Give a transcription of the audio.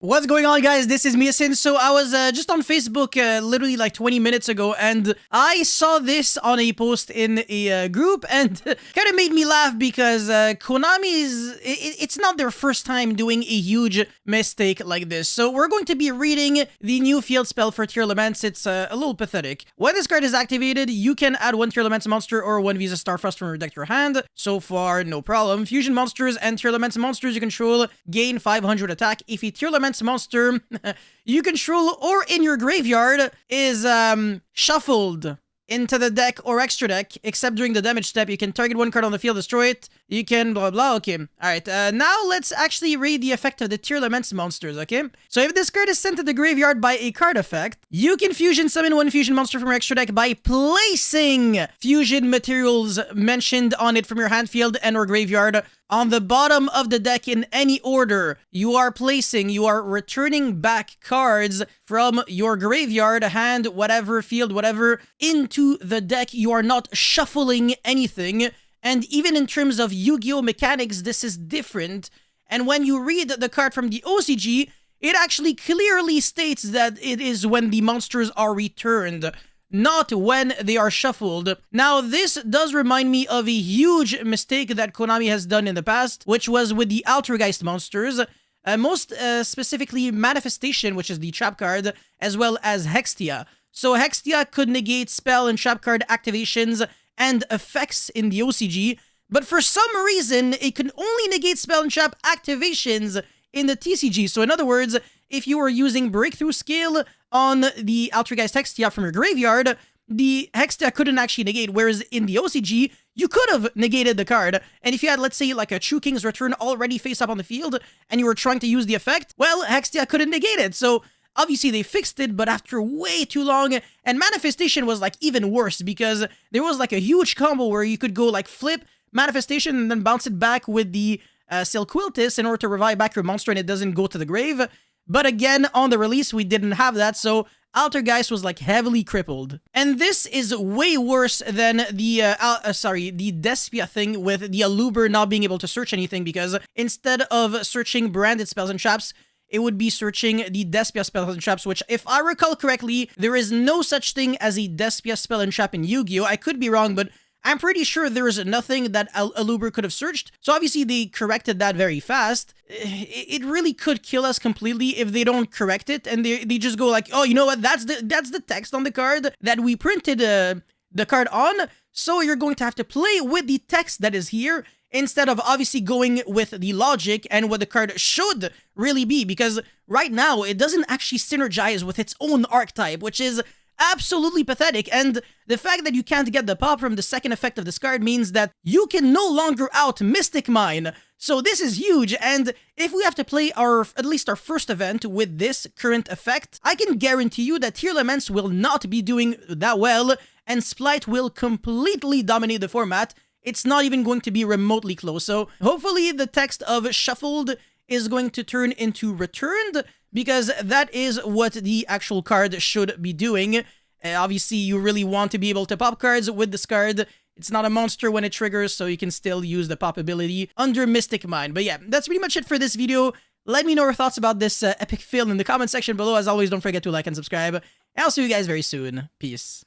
What's going on, guys? This is Miasin. So I was just on Facebook literally like 20 minutes ago, and I saw this on a post in a group, and kind of made me laugh because Konami it's not their first time doing a huge mistake like this. So we're going to be reading the new field spell for Tearlaments. It's a little pathetic. When this card is activated, you can add one Tearlaments monster or one Visa Starfrost from your deck to your hand. So far, no problem. Fusion monsters and Tearlaments monsters you control gain 500 attack. If a Tearlaments monster you control or in your graveyard is shuffled into the deck or extra deck, except during the damage step, you can target one card on the field, destroy it. You can blah blah. Okay, all right. Now let's actually read the effect of the Tearlaments monsters. Okay, so if this card is sent to the graveyard by a card effect, you can fusion summon one fusion monster from your extra deck by placing fusion materials mentioned on it from your hand, field, and/or graveyard on the bottom of the deck in any order. You are returning back cards from your graveyard, hand, whatever, field, whatever, into the deck. You are not shuffling anything. And even in terms of Yu-Gi-Oh! Mechanics, this is different. And when you read the card from the OCG, it actually clearly states that it is when the monsters are returned, not when they are shuffled. Now, this does remind me of a huge mistake that Konami has done in the past, which was with the Altergeist monsters, most specifically Manifestation, which is the trap card, as well as Hextia. So Hextia could negate spell and trap card activations and effects in the OCG, but for some reason, it can only negate spell and trap activations in the TCG. So in other words, if you were using Breakthrough Scale on the Altergeist Hextia from your graveyard, the Hextia couldn't actually negate, whereas in the OCG, you could have negated the card. And if you had, let's say, like a True King's Return already face up on the field, and you were trying to use the effect, well, Hextia couldn't negate it. So obviously, they fixed it, but after way too long, and Manifestation was like even worse because there was like a huge combo where you could go like flip Manifestation and then bounce it back with the Silquiltis in order to revive back your monster and it doesn't go to the grave. But again, on the release, we didn't have that, so Altergeist was like heavily crippled. And this is way worse than the Despia thing with the Aluber not being able to search anything, because instead of searching branded spells and traps, it would be searching the Despia spells and traps, which, if I recall correctly, there is no such thing as a Despia spell and trap in Yu-Gi-Oh! I could be wrong, but I'm pretty sure there is nothing that Aluber could have searched. So obviously they corrected that very fast. It really could kill us completely if they don't correct it, and they just go like, oh, you know what, that's the text on the card that we printed the card on, so you're going to have to play with the text that is here, instead of obviously going with the logic and what the card should really be, because right now it doesn't actually synergize with its own archetype, which is absolutely pathetic. And the fact that you can't get the pop from the second effect of this card means that you can no longer out Mystic Mine. So this is huge, and if we have to play at least our first event with this current effect, I can guarantee you that Tearlaments will not be doing that well, and Splight will completely dominate the format. It's not even going to be remotely close. So hopefully the text of shuffled is going to turn into returned, because that is what the actual card should be doing. Obviously, you really want to be able to pop cards with this card. It's not a monster when it triggers, so you can still use the pop ability under Mystic Mine. But yeah, that's pretty much it for this video. Let me know your thoughts about this epic fail in the comment section below. As always, don't forget to like and subscribe. And I'll see you guys very soon. Peace.